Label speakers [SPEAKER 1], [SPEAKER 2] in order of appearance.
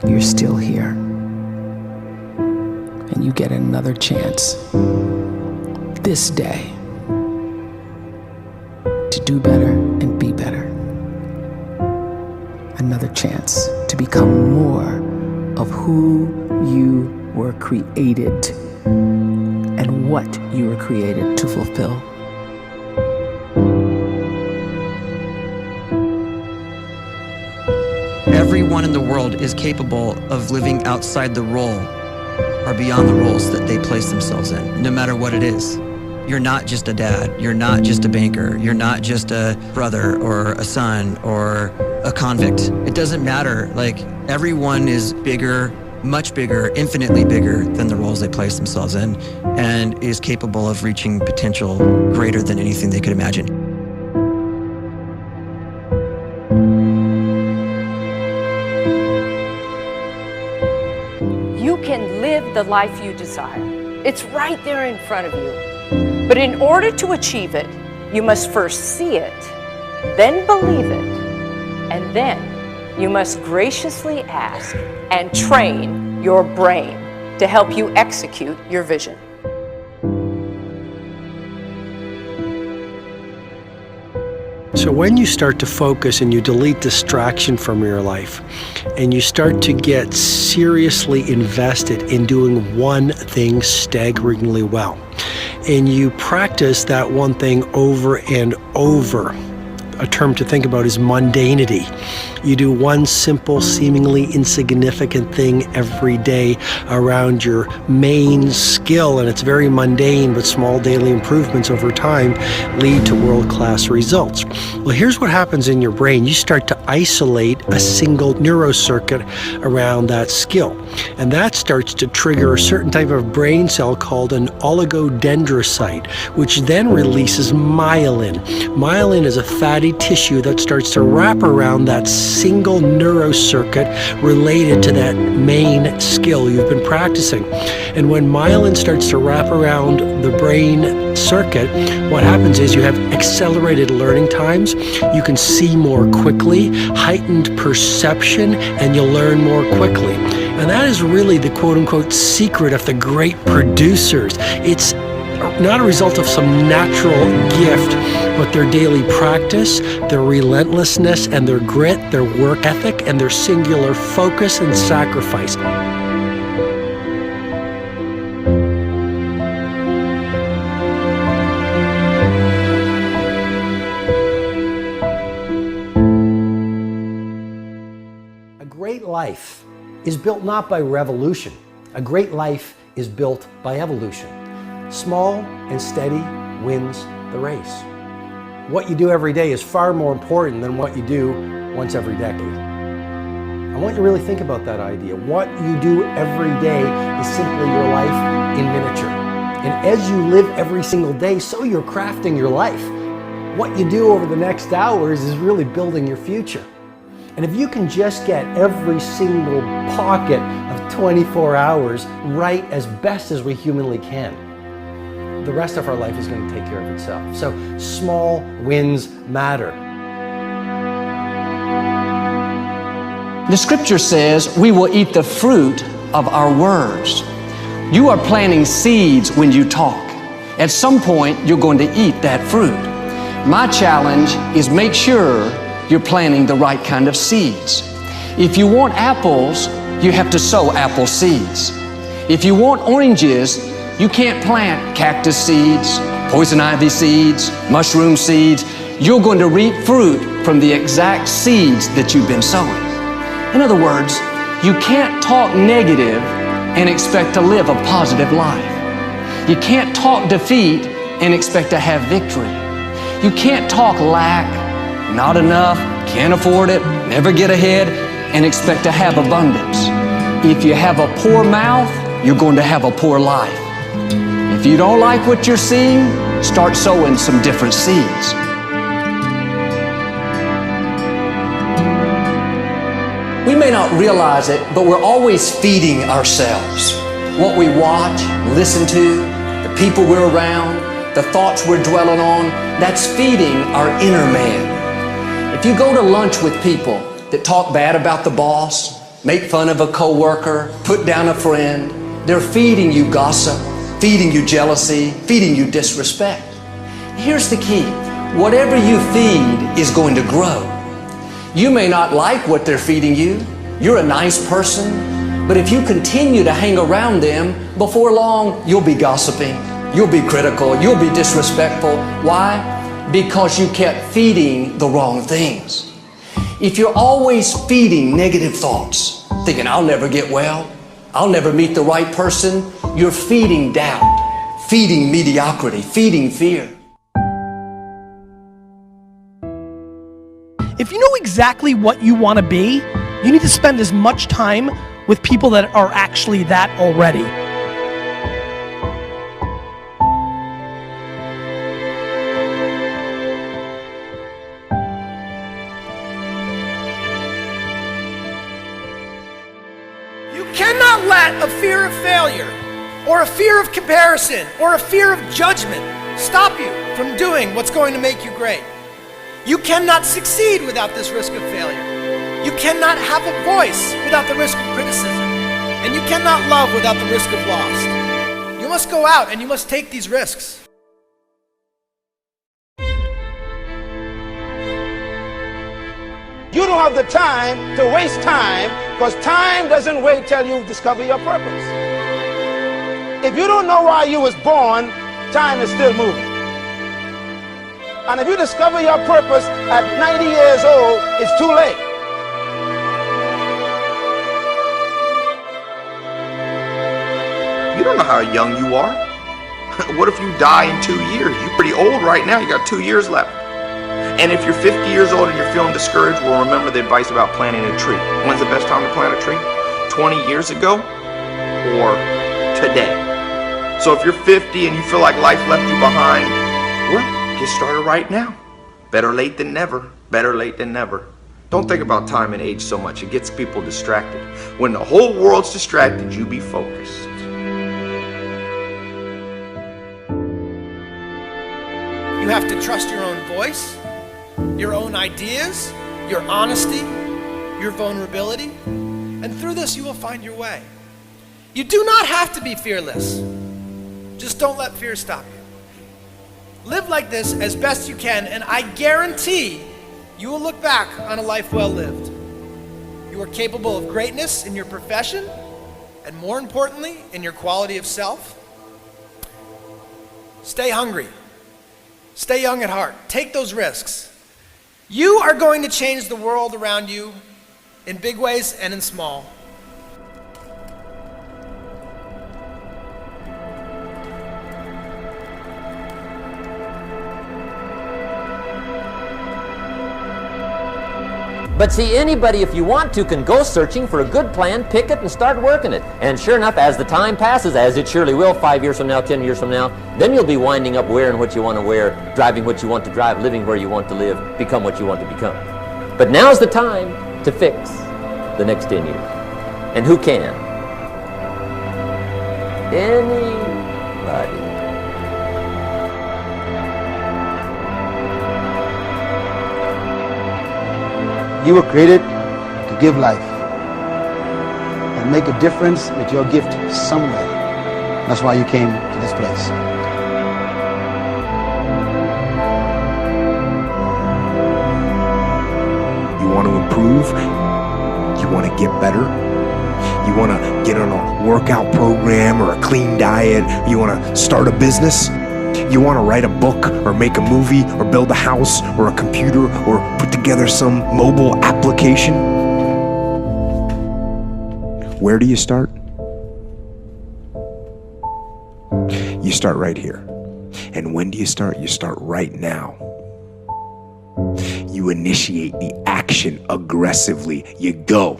[SPEAKER 1] you're still here. And you get another chance this day to do better and be better. Another chance to become more of who you were created and what you were created to fulfill.
[SPEAKER 2] Everyone in the world is capable of living outside the role or beyond the roles that they place themselves in, no matter what it is. You're not just a dad, you're not just a banker, you're not just a brother or a son or a convict. It doesn't matter. Like, everyone is bigger, much bigger, infinitely bigger than the roles they place themselves in, and is capable of reaching potential greater than anything they could imagine.
[SPEAKER 3] You can live the life you desire. It's right there in front of you. But in order to achieve it, you must first see it, then believe it, and then you must graciously ask and train your brain to help you execute your vision.
[SPEAKER 4] So when you start to focus and you delete distraction from your life, and you start to get seriously invested in doing one thing staggeringly well, and you practice that one thing over and over, a term to think about is mundanity. You do one simple, seemingly insignificant thing every day around your main skill, and it's very mundane, but small daily improvements over time lead to world-class results. Well, here's what happens in your brain. You start to isolate a single neurocircuit around that skill, and that starts to trigger a certain type of brain cell called an oligodendrocyte, which then releases myelin. Myelin is a fatty tissue that starts to wrap around that single neurocircuit related to that main skill you've been practicing. And when myelin starts to wrap around the brain circuit, what happens is you have accelerated learning times, you can see more quickly, heightened perception, and you'll learn more quickly. And that is really the quote-unquote secret of the great producers. It's not a result of some natural gift, but their daily practice, their relentlessness and their grit, their work ethic, and their singular focus and sacrifice. A great life is built not by revolution. A great life is built by evolution. Small and steady wins the race. What you do every day is far more important than what you do once every decade. I want you to really think about that idea. What you do every day is simply your life in miniature. And as you live every single day, so you're crafting your life. What you do over the next hours is really building your future. And if you can just get every single pocket of 24 hours right as best as we humanly can, the rest of our life is going to take care of itself. So small wins matter.
[SPEAKER 5] The scripture says we will eat the fruit of our words. You are planting seeds when you talk. At some point, you're going to eat that fruit. My challenge is make sure you're planting the right kind of seeds. If you want apples, you have to sow apple seeds. If you want oranges, you can't plant cactus seeds, poison ivy seeds, mushroom seeds. You're going to reap fruit from the exact seeds that you've been sowing. In other words, you can't talk negative and expect to live a positive life. You can't talk defeat and expect to have victory. You can't talk lack, not enough, can't afford it, never get ahead, and expect to have abundance. If you have a poor mouth, you're going to have a poor life. If you don't like what you're seeing, start sowing some different seeds. We may not realize it, but we're always feeding ourselves. What we watch, listen to, the people we're around, the thoughts we're dwelling on, that's feeding our inner man. If you go to lunch with people that talk bad about the boss, make fun of a coworker, put down a friend. They're feeding you gossip, feeding you jealousy, feeding you disrespect. Here's the key. Whatever you feed is going to grow. You may not like what they're feeding you. You're a nice person, but if you continue to hang around them, before long, you'll be gossiping, you'll be critical, you'll be disrespectful. Why? Because you kept feeding the wrong things. If you're always feeding negative thoughts, thinking, I'll never get well, I'll never meet the right person, you're feeding doubt, feeding mediocrity, feeding fear.
[SPEAKER 6] If you know exactly what you want to be, you need to spend as much time with people that are actually that already. You cannot let a fear of failure, or a fear of comparison, or a fear of judgment stop you from doing what's going to make you great. You cannot succeed without this risk of failure. You cannot have a voice without the risk of criticism. And you cannot love without the risk of loss. You must go out and you must take these risks.
[SPEAKER 7] You don't have the time to waste time, because time doesn't wait till you discover your purpose. If you don't know why you was born, time is still moving. And if you discover your purpose at 90 years old, it's too late.
[SPEAKER 8] You don't know how young you are. What if you die in 2 years? You're pretty old right now. You got 2 years left. And if you're 50 years old and you're feeling discouraged, well, remember the advice about planting a tree. When's the best time to plant a tree? 20 years ago or today? So if you're 50 and you feel like life left you behind, well, get started right now. Better late than never. Better late than never. Don't think about time and age so much. It gets people distracted. When the whole world's distracted, you be focused.
[SPEAKER 6] You have to trust your own voice, your own ideas, your honesty, your vulnerability, and through this you will find your way. You do not have to be fearless. Just don't let fear stop you. Live like this as best you can, and I guarantee you will look back on a life well lived. You are capable of greatness in your profession, and more importantly, in your quality of self. Stay hungry. Stay young at heart. Take those risks. You are going to change the world around you in big ways and in small.
[SPEAKER 9] But see, anybody, if you want to, can go searching for a good plan, pick it, and start working it. And sure enough, as the time passes, as it surely will 5 years from now, 10 years from now, then you'll be winding up wearing what you want to wear, driving what you want to drive, living where you want to live, become what you want to become. But now's the time to fix the next 10 years. And who can? Anybody.
[SPEAKER 7] You were created to give life and make a difference with your gift somewhere. That's why you came to this place.
[SPEAKER 10] You want to improve? You want to get better? You want to get on a workout program or a clean diet? You want to start a business? You want to write a book or make a movie or build a house or a computer or put together some mobile application? Where do you start? You start right here. And when do you start? You start right now. You initiate the action aggressively. You go.